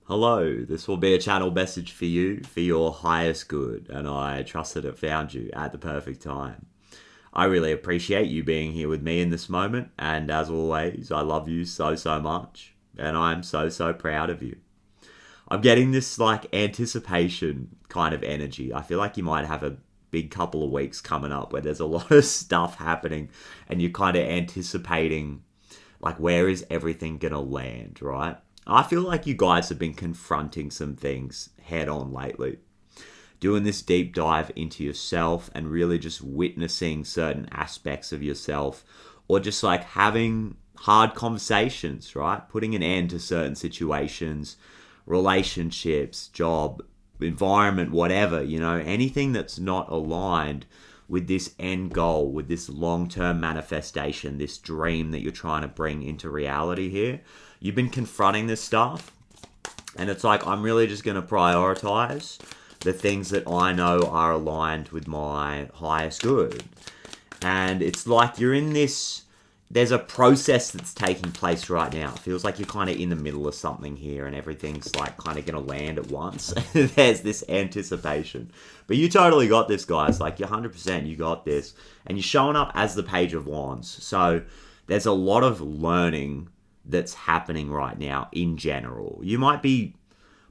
Hello, this will be a channel message for you, for your highest good, and I trust that it found you at the perfect time. I really appreciate you being here with me in this moment, and as always, I love you so much, and I'm so proud of you. I'm getting this anticipation kind of energy. I feel like you might have a big couple of weeks coming up where there's a lot of stuff happening, and you're kind of anticipating, where is everything gonna land, right? I feel like you guys have been confronting some things head on lately. Doing this deep dive into yourself and really just witnessing certain aspects of yourself, or just having hard conversations, right? Putting an end to certain situations, relationships, job, environment, whatever, anything that's not aligned with this end goal, with this long-term manifestation, this dream that you're trying to bring into reality here. You've been confronting this stuff, and it's I'm really just going to prioritize the things that I know are aligned with my highest good. And it's you're in this, there's a process that's taking place right now. It feels like you're kind of in the middle of something here, and everything's kind of going to land at once. There's this anticipation. But you totally got this, guys. You're 100%, you got this. And you're showing up as the Page of Wands. So there's a lot of learning that's happening right now in general. You might be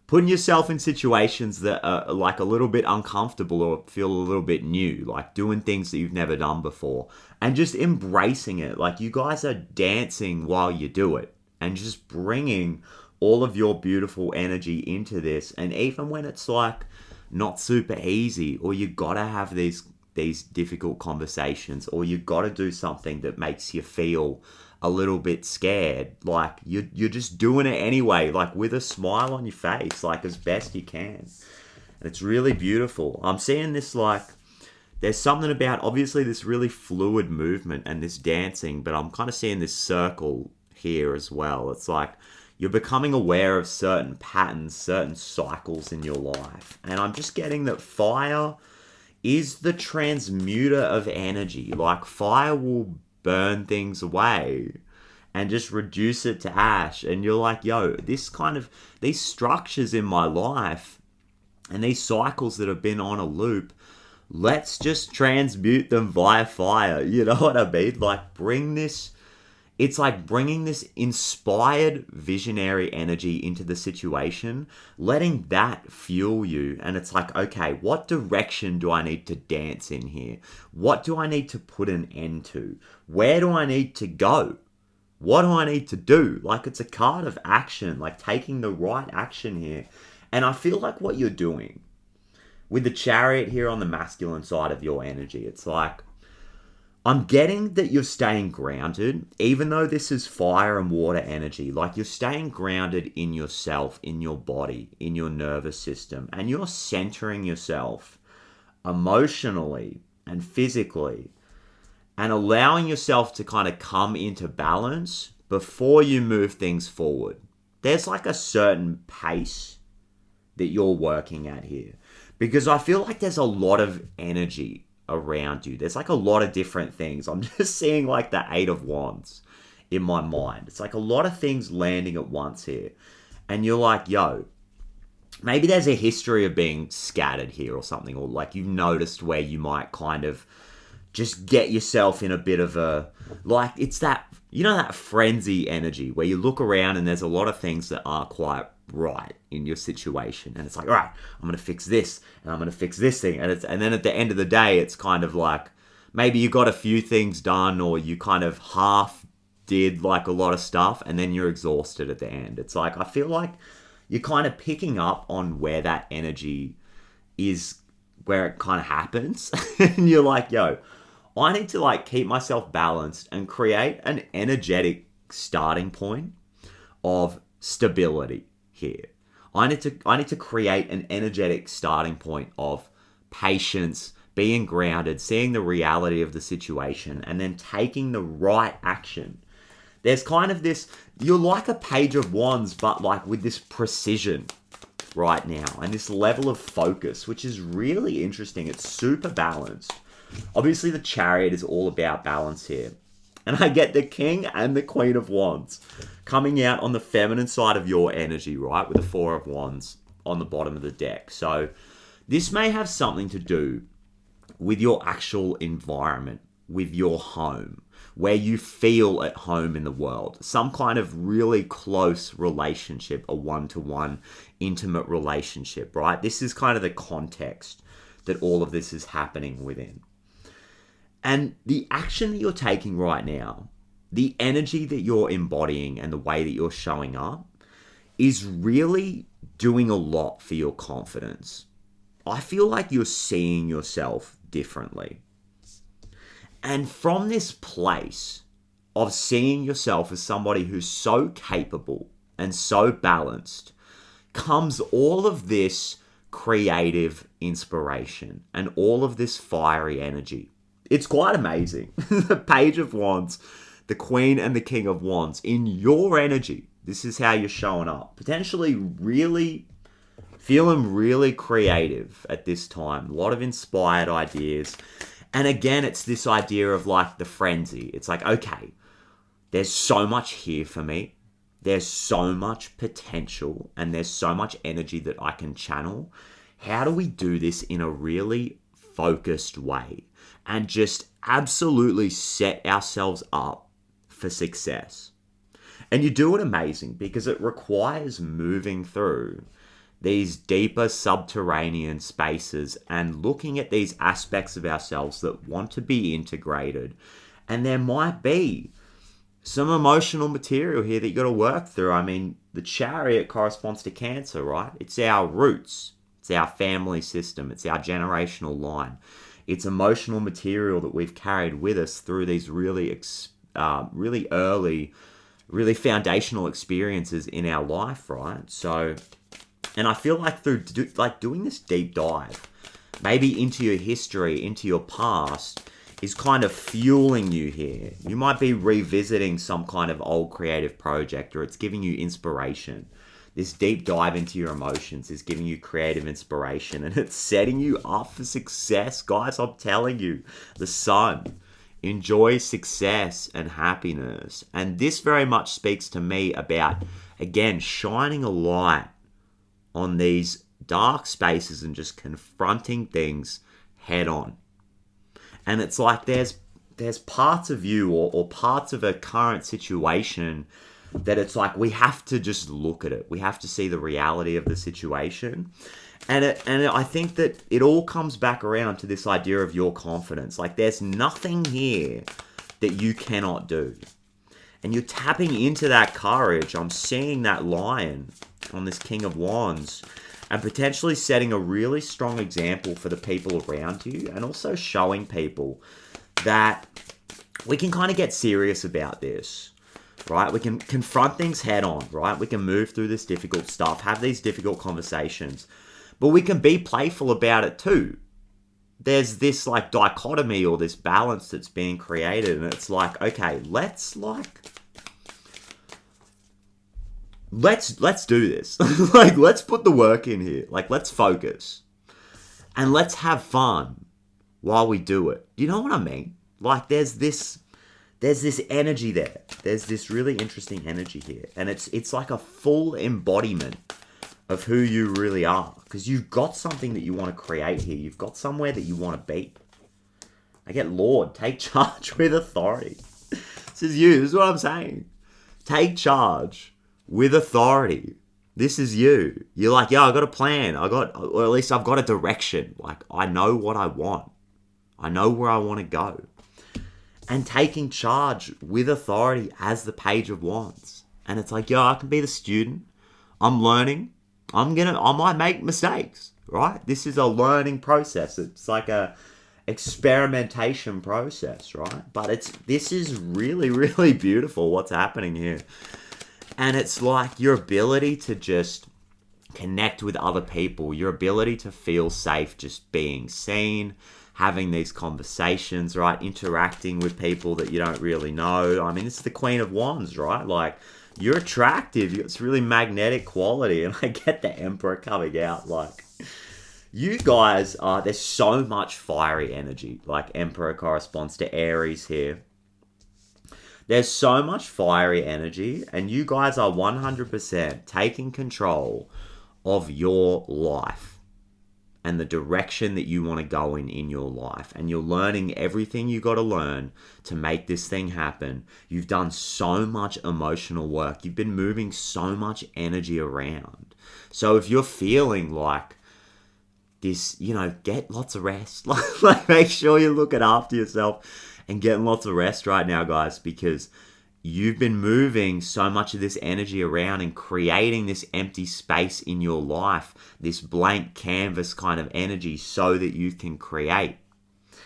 putting yourself in situations that are a little bit uncomfortable or feel a little bit new, doing things that you've never done before, and just embracing it. You guys are dancing while you do it, and just bringing all of your beautiful energy into this. And even when it's not super easy, or you gotta have these difficult conversations, or you gotta do something that makes you feel a little bit scared, you're just doing it anyway, with a smile on your face, as best you can. And it's really beautiful. I'm seeing this there's something about, obviously, this really fluid movement and this dancing, but I'm kind of seeing this circle here as well. It's you're becoming aware of certain patterns, certain cycles in your life. And I'm just getting that fire is the transmuter of energy. Fire will burn things away and just reduce it to ash. And you're yo, these structures in my life and these cycles that have been on a loop, let's just transmute them via fire. You know what I mean? Bring this, it's bringing this inspired visionary energy into the situation, letting that fuel you. And it's okay, what direction do I need to dance in here? What do I need to put an end to? Where do I need to go? What do I need to do? It's a card of action, taking the right action here. And I feel what you're doing with the Chariot here on the masculine side of your energy, it's I'm getting that you're staying grounded, even though this is fire and water energy. You're staying grounded in yourself, in your body, in your nervous system, and you're centering yourself emotionally and physically, and allowing yourself to kind of come into balance before you move things forward. There's a certain pace that you're working at here, because I feel there's a lot of energy around you. There's a lot of different things. I'm just seeing the Eight of Wands in my mind. It's a lot of things landing at once here. And you're yo, maybe there's a history of being scattered here or something, or you've noticed where you might kind of just get yourself in a bit of a, it's that, that frenzy energy where you look around and there's a lot of things that aren't quite right in your situation, and it's all right, I'm gonna fix this and I'm gonna fix this thing, and then at the end of the day, it's kind of maybe you got a few things done, or you kind of half did a lot of stuff, and then you're exhausted at the end. It's I feel you're kind of picking up on where that energy is, where it kind of happens, and you're yo, I need to keep myself balanced and create an energetic starting point of stability here. I need to create an energetic starting point of patience, being grounded, seeing the reality of the situation, and then taking the right action. There's kind of this, you're like a Page of Wands, but with this precision right now, and this level of focus, which is really interesting. It's super balanced. Obviously, the Chariot is all about balance here. And I get the King and the Queen of Wands coming out on the feminine side of your energy, right? With the Four of Wands on the bottom of the deck. So this may have something to do with your actual environment, with your home, where you feel at home in the world. Some kind of really close relationship, a one-to-one intimate relationship, right? This is kind of the context that all of this is happening within. And the action that you're taking right now, the energy that you're embodying and the way that you're showing up is really doing a lot for your confidence. I feel like you're seeing yourself differently. And from this place of seeing yourself as somebody who's so capable and so balanced comes all of this creative inspiration and all of this fiery energy. It's quite amazing. The Page of Wands, the Queen and the King of Wands, in your energy, this is how you're showing up. Potentially really feeling really creative at this time. A lot of inspired ideas. And again, it's this idea of like the frenzy. It's like, okay, there's so much here for me. There's so much potential and there's so much energy that I can channel. How do we do this in a really focused way and just absolutely set ourselves up for success? And you do it amazing because it requires moving through these deeper subterranean spaces and looking at these aspects of ourselves that want to be integrated. And there might be some emotional material here that you got to work through. I mean, the Chariot corresponds to Cancer, right? It's our roots. It's our family system. It's our generational line. It's emotional material that we've carried with us through these really early, really foundational experiences in our life, right? So, and I feel like through doing this deep dive, maybe into your history, into your past, is kind of fueling you here. You might be revisiting some kind of old creative project, or it's giving you inspiration. This deep dive into your emotions is giving you creative inspiration, and it's setting you up for success. Guys, I'm telling you, the Sun enjoys success and happiness. And this very much speaks to me about, again, shining a light on these dark spaces and just confronting things head on. And it's like there's parts of you or parts of a current situation that it's like we have to just look at it. We have to see the reality of the situation. And I think that it all comes back around to this idea of your confidence. Like there's nothing here that you cannot do. And you're tapping into that courage. I'm seeing that lion on this King of Wands and potentially setting a really strong example for the people around you, and also showing people that we can kind of get serious about this, right? We can confront things head on, right? We can move through this difficult stuff, have these difficult conversations, but we can be playful about it too. There's this like dichotomy or this balance that's being created, and it's like, okay, let's do this. Like, let's put the work in here. Like, let's focus. And let's have fun while we do it. You know what I mean? Like, there's this energy there. There's this really interesting energy here. And it's like a full embodiment of who you really are. Because you've got something that you want to create here. You've got somewhere that you want to be. I get Lord, take charge with authority. This is you. This is what I'm saying. Take charge with authority. This is you. You're like, yeah, I got a plan. Or at least I've got a direction. Like, I know what I want. I know where I want to go. And taking charge with authority as the Page of Wands. And it's like, yeah, I can be the student. I'm learning. I might make mistakes, right? This is a learning process. It's like a experimentation process, right? But this is really, really beautiful what's happening here. And it's like your ability to just connect with other people, your ability to feel safe just being seen, having these conversations, right? Interacting with people that you don't really know. I mean, this is the Queen of Wands, right? Like, you're attractive. It's really magnetic quality. And I get the Emperor coming out. Like, you guys there's so much fiery energy. Like, Emperor corresponds to Aries here. There's so much fiery energy, and you guys are 100% taking control of your life and the direction that you want to go in your life. And you're learning everything you got to learn to make this thing happen. You've done so much emotional work. You've been moving so much energy around. So if you're feeling like this, get lots of rest. Like make sure you're looking after yourself and getting lots of rest right now, guys, because you've been moving so much of this energy around and creating this empty space in your life, this blank canvas kind of energy so that you can create.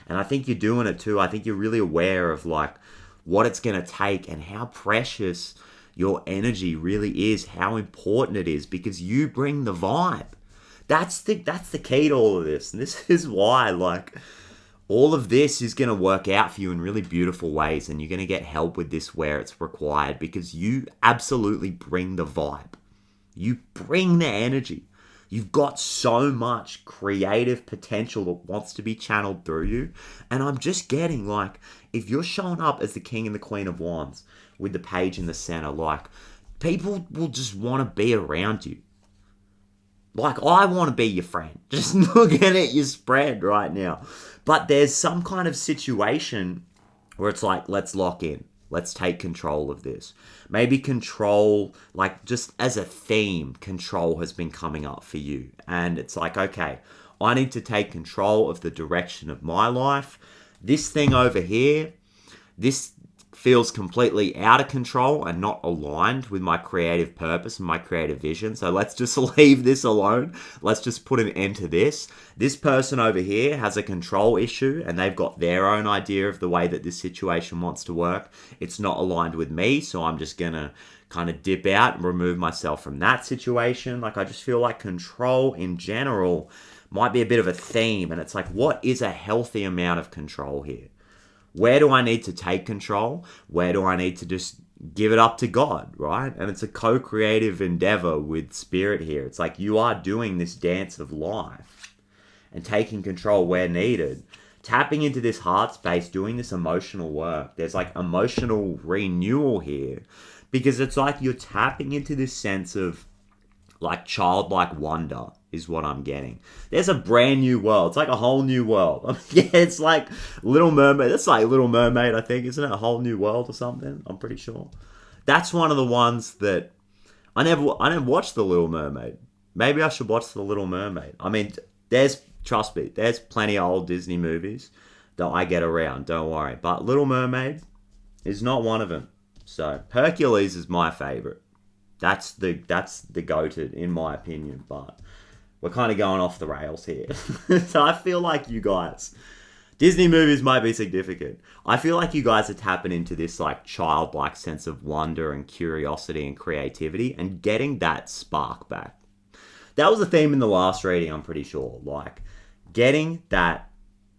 And I think you're doing it too. I think you're really aware of like what it's going to take and how precious your energy really is, how important it is, because you bring the vibe. That's the key to all of this. And this is why, like, all of this is going to work out for you in really beautiful ways, and you're going to get help with this where it's required, because you absolutely bring the vibe. You bring the energy. You've got so much creative potential that wants to be channeled through you. And I'm just getting, like, if you're showing up as the King and the Queen of Wands with the Page in the center, like, people will just want to be around you. Like, I want to be your friend. Just looking at your spread right now. But there's some kind of situation where it's like, let's lock in. Let's take control of this. Maybe control, like just as a theme, control has been coming up for you. And it's like, okay, I need to take control of the direction of my life. This thing over here, this feels completely out of control and not aligned with my creative purpose and my creative vision. So let's just leave this alone. Let's just put an end to this. This person over here has a control issue and they've got their own idea of the way that this situation wants to work. It's not aligned with me, so I'm just going to kind of dip out and remove myself from that situation. Like, I just feel like control in general might be a bit of a theme, and it's like, what is a healthy amount of control here? Where do I need to take control? Where do I need to just give it up to God, right? And it's a co-creative endeavor with spirit here. It's like you are doing this dance of life and taking control where needed. Tapping into this heart space, doing this emotional work. There's like emotional renewal here, because it's like you're tapping into this sense of like childlike wonder is what I'm getting. There's a brand new world. It's like a whole new world. Yeah, it's like Little Mermaid. That's like Little Mermaid, I think. Isn't it a whole new world or something? I'm pretty sure. That's one of the ones that I never watched The Little Mermaid. Maybe I should watch The Little Mermaid. I mean, trust me, there's plenty of old Disney movies that I get around. Don't worry. But Little Mermaid is not one of them. So Hercules is my favorite. That's the go-to, in my opinion. But we're kind of going off the rails here. So I feel like you guys, Disney movies might be significant. I feel like you guys are tapping into this like childlike sense of wonder and curiosity and creativity and getting that spark back. That was the theme in the last reading, I'm pretty sure. Like, getting that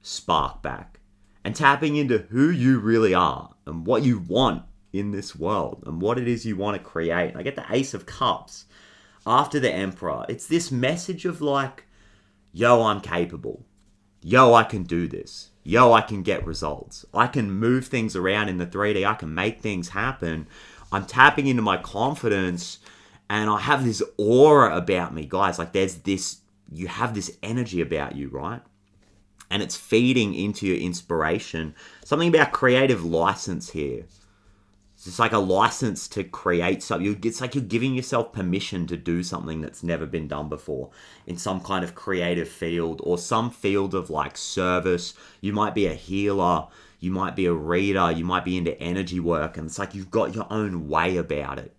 spark back and tapping into who you really are and what you want in this world and what it is you want to create. And I get the Ace of Cups after the Emperor. It's this message of like, yo, I'm capable. Yo, I can do this. Yo, I can get results. I can move things around in the 3D. I can make things happen. I'm tapping into my confidence and I have this aura about me, guys. Like, you have this energy about you, right? And it's feeding into your inspiration. Something about creative license here. It's like a license to create something. It's like you're giving yourself permission to do something that's never been done before in some kind of creative field or some field of like service. You might be a healer. You might be a reader. You might be into energy work. And it's like you've got your own way about it.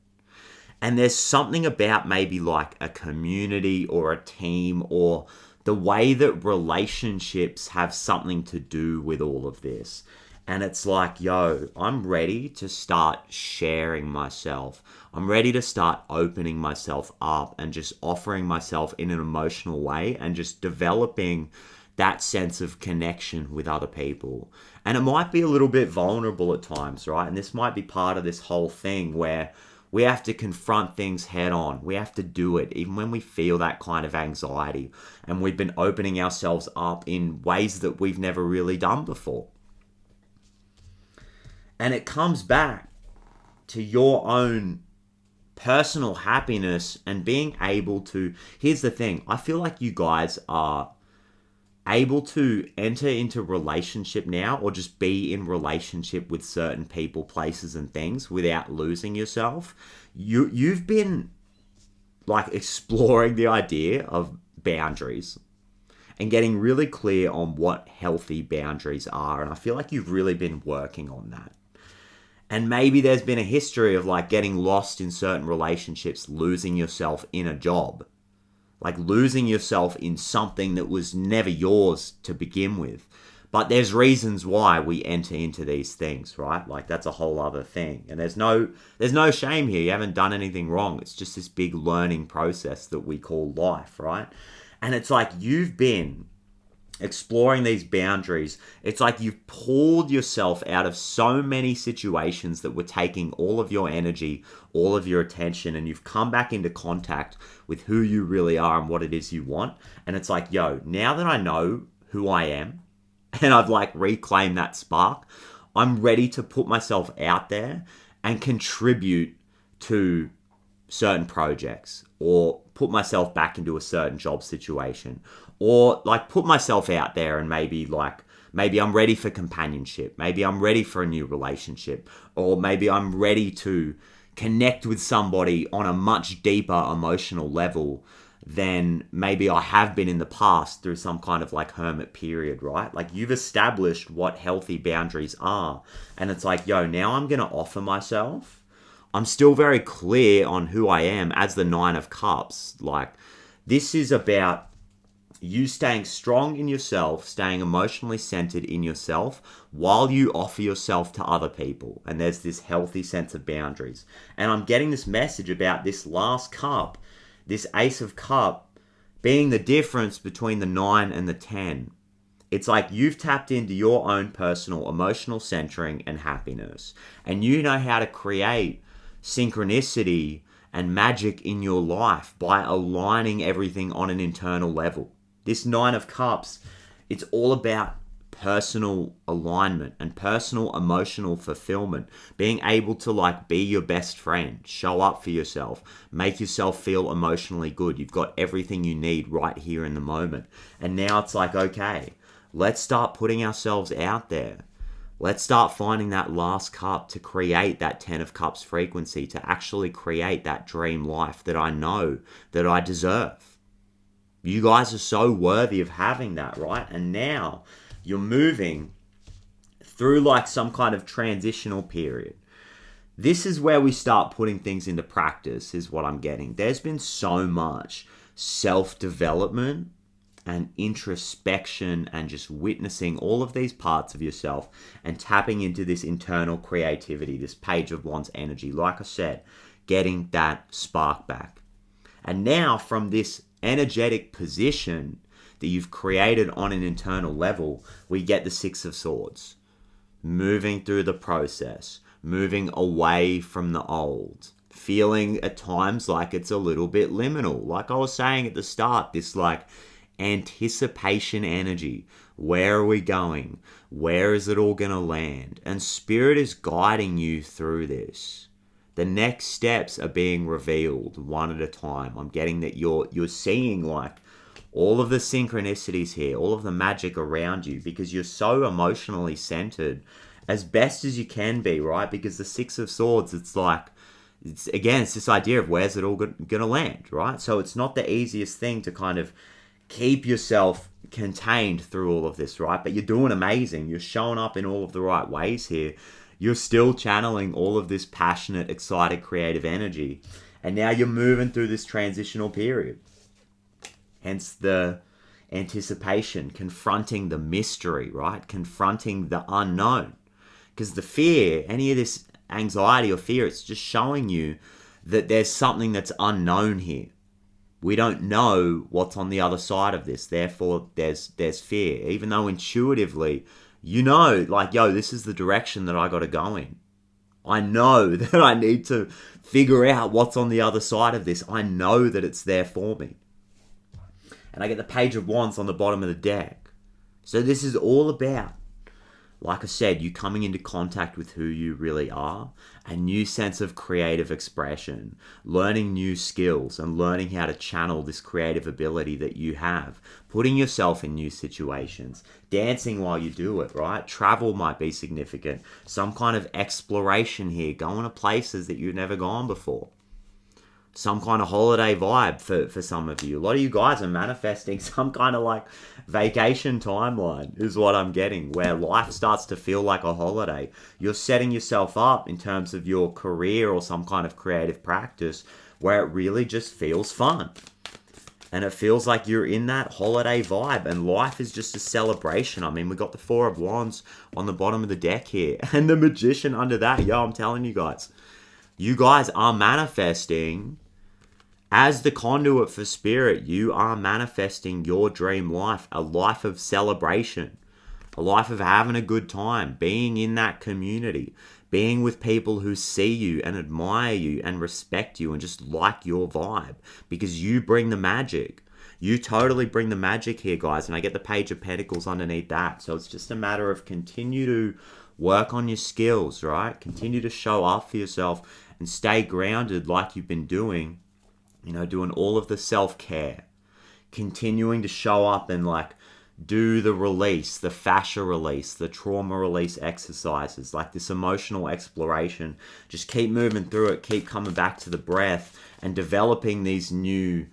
And there's something about maybe like a community or a team or the way that relationships have something to do with all of this. And it's like, yo, I'm ready to start sharing myself. I'm ready to start opening myself up and just offering myself in an emotional way and just developing that sense of connection with other people. And it might be a little bit vulnerable at times, right? And this might be part of this whole thing where we have to confront things head on. We have to do it, even when we feel that kind of anxiety. And we've been opening ourselves up in ways that we've never really done before. And it comes back to your own personal happiness and being able to... Here's the thing. I feel like you guys are able to enter into relationship now, or just be in relationship with certain people, places, and things without losing yourself. You've been like exploring the idea of boundaries and getting really clear on what healthy boundaries are. And I feel like you've really been working on that. And maybe there's been a history of like getting lost in certain relationships, losing yourself in a job, like losing yourself in something that was never yours to begin with. But there's reasons why we enter into these things, right? Like that's a whole other thing. And there's no shame here. You haven't done anything wrong. It's just this big learning process that we call life, right? And it's like you've been exploring these boundaries. It's like you've pulled yourself out of so many situations that were taking all of your energy, all of your attention, and you've come back into contact with who you really are and what it is you want. And it's like, yo, now that I know who I am, and I've like reclaimed that spark, I'm ready to put myself out there and contribute to certain projects, or put myself back into a certain job situation, or like put myself out there and maybe I'm ready for companionship. Maybe I'm ready for a new relationship, or maybe I'm ready to connect with somebody on a much deeper emotional level than maybe I have been in the past through some kind of like hermit period, right? Like you've established what healthy boundaries are. And it's like, yo, now I'm going to offer myself. I'm still very clear on who I am as the Nine of Cups. Like this is about you staying strong in yourself, staying emotionally centered in yourself while you offer yourself to other people. And there's this healthy sense of boundaries. And I'm getting this message about this last cup, this Ace of Cup, being the difference between the 9 and the 10. It's like you've tapped into your own personal emotional centering and happiness. And you know how to create synchronicity and magic in your life by aligning everything on an internal level. This 9 of Cups, it's all about personal alignment and personal emotional fulfillment, being able to like be your best friend, show up for yourself, make yourself feel emotionally good. You've got everything you need right here in the moment. And now it's like, okay, let's start putting ourselves out there. Let's start finding that last cup to create that 10 of Cups frequency, to actually create that dream life that I know that I deserve. You guys are so worthy of having that, right? And now you're moving through like some kind of transitional period. This is where we start putting things into practice, is what I'm getting. There's been so much self-development and introspection and just witnessing all of these parts of yourself and tapping into this internal creativity, this Page of Wands energy. Like I said, getting that spark back. And now from this energetic position that you've created on an internal level, we get the Six of Swords. Moving through the process, moving away from the old, feeling at times like it's a little bit liminal. Like I was saying at the start, this like anticipation energy. Where are we going? Where is it all going to land? And Spirit is guiding you through this. The next steps are being revealed one at a time. I'm getting that you're seeing like all of the synchronicities here, all of the magic around you, because you're so emotionally centered as best as you can be, right? Because the Six of Swords, it's like, it's this idea of where's it all going to land, right? So it's not the easiest thing to kind of keep yourself contained through all of this, right? But you're doing amazing. You're showing up in all of the right ways here. You're still channeling all of this passionate, excited, creative energy. And now you're moving through this transitional period. Hence the anticipation, confronting the mystery, right? Confronting the unknown. Because the fear, any of this anxiety or fear, it's just showing you that there's something that's unknown here. We don't know what's on the other side of this. Therefore, there's fear. Even though intuitively, you know, like, yo, this is the direction that I got to go in. I know that I need to figure out what's on the other side of this. I know that it's there for me. And I get the Page of Wands on the bottom of the deck. So this is all about Like I said, you coming into contact with who you really are, a new sense of creative expression, learning new skills and learning how to channel this creative ability that you have, putting yourself in new situations, dancing while you do it, right? Travel might be significant. Some kind of exploration here, going to places that you've never gone before. Some kind of holiday vibe for some of you. A lot of you guys are manifesting some kind of like vacation timeline is what I'm getting, where life starts to feel like a holiday. You're setting yourself up in terms of your career or some kind of creative practice where it really just feels fun. And it feels like you're in that holiday vibe and life is just a celebration. I mean, we got the Four of Wands on the bottom of the deck here and the Magician under that. Yo, I'm telling you guys are manifesting. As the conduit for spirit, you are manifesting your dream life, a life of celebration, a life of having a good time, being in that community, being with people who see you and admire you and respect you and just like your vibe, because you bring the magic. You totally bring the magic here, guys, and I get the Page of Pentacles underneath that. So it's just a matter of continue to work on your skills, right? Continue to show up for yourself and stay grounded like you've been doing. You know, doing all of the self-care, continuing to show up and like do the release, the fascia release, the trauma release exercises, like this emotional exploration. Just keep moving through it, keep coming back to the breath and developing these new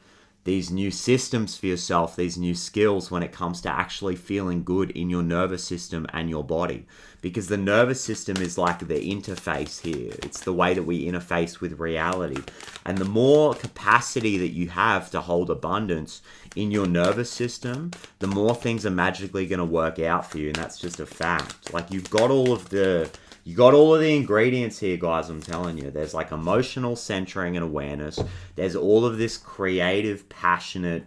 systems for yourself, these new skills when it comes to actually feeling good in your nervous system and your body. Because the nervous system is like the interface here. It's the way that we interface with reality. And the more capacity that you have to hold abundance in your nervous system, the more things are magically going to work out for you. And that's just a fact. Like you got all of the ingredients here, guys, I'm telling you. There's like emotional centering and awareness. There's all of this creative, passionate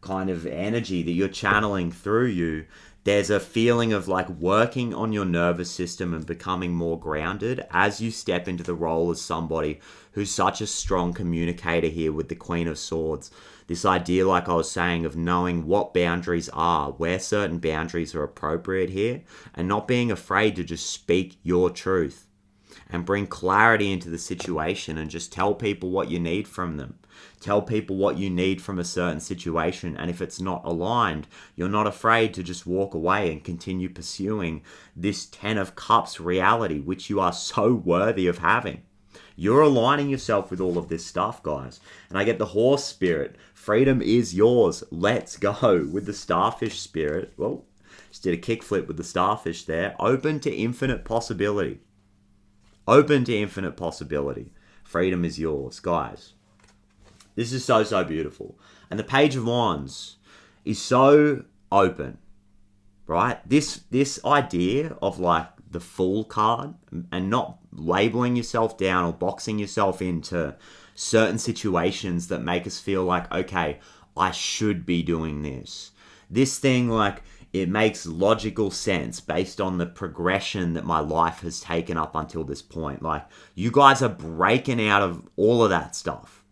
kind of energy that you're channeling through you. There's a feeling of like working on your nervous system and becoming more grounded as you step into the role as somebody who's such a strong communicator here with the Queen of Swords. This idea, like I was saying, of knowing what boundaries are, where certain boundaries are appropriate here, and not being afraid to just speak your truth and bring clarity into the situation and just tell people what you need from them. Tell people what you need from a certain situation, and if it's not aligned, you're not afraid to just walk away and continue pursuing this Ten of Cups reality, which you are so worthy of having. You're aligning yourself with all of this stuff, guys. And I get the Horse spirit. Freedom is yours. Let's go. With the Starfish spirit. Well, just did a kickflip with the Starfish there. Open to infinite possibility. Open to infinite possibility. Freedom is yours, guys. This is so, so beautiful. And the Page of Wands is so open, right? This idea of like the Fool card and not labeling yourself down or boxing yourself into certain situations that make us feel like, okay, I should be doing this. This thing, like, it makes logical sense based on the progression that my life has taken up until this point. Like, you guys are breaking out of all of that stuff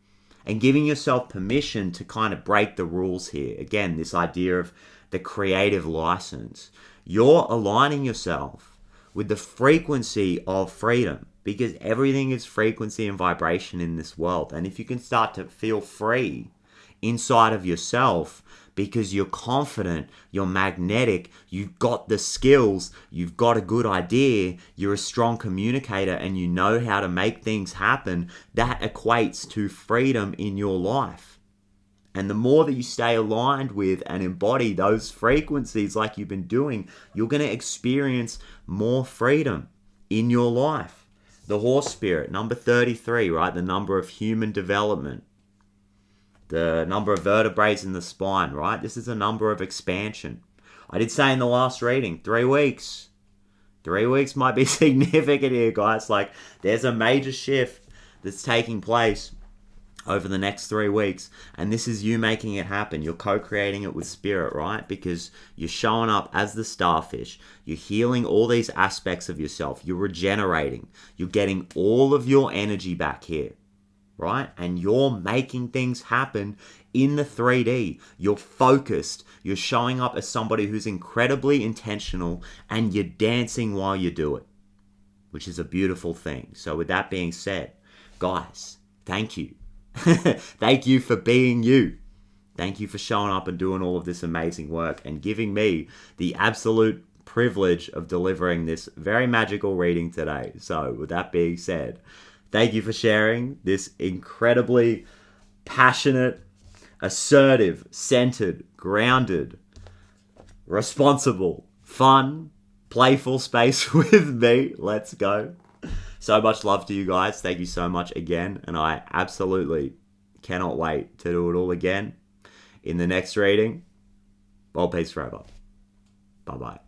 and giving yourself permission to kind of break the rules here. Again, this idea of the creative license. You're aligning yourself with the frequency of freedom, because everything is frequency and vibration in this world. And if you can start to feel free inside of yourself because you're confident, you're magnetic, you've got the skills, you've got a good idea, you're a strong communicator, and you know how to make things happen, that equates to freedom in your life. And the more that you stay aligned with and embody those frequencies like you've been doing, you're going to experience more freedom in your life. The Horse spirit, number 33, right? The number of human development. The number of vertebrae in the spine, right? This is a number of expansion. I did say in the last reading, 3 weeks. 3 weeks might be significant here, guys. Like, there's a major shift that's taking place over the next 3 weeks. And this is you making it happen. You're co-creating it with spirit, right? Because you're showing up as the starfish. You're healing all these aspects of yourself. You're regenerating. You're getting all of your energy back here, right? And you're making things happen in the 3D. You're focused. You're showing up as somebody who's incredibly intentional, and you're dancing while you do it, which is a beautiful thing. So with that being said, guys, thank you. Thank you for being you. Thank you for showing up and doing all of this amazing work and giving me the absolute privilege of delivering this very magical reading today. So with that being said, thank you for sharing this incredibly passionate, assertive, centered, grounded, responsible, fun, playful space with me. Let's go. So much love to you guys. Thank you so much again. And I absolutely cannot wait to do it all again in the next reading. Well, peace forever. Bye-bye.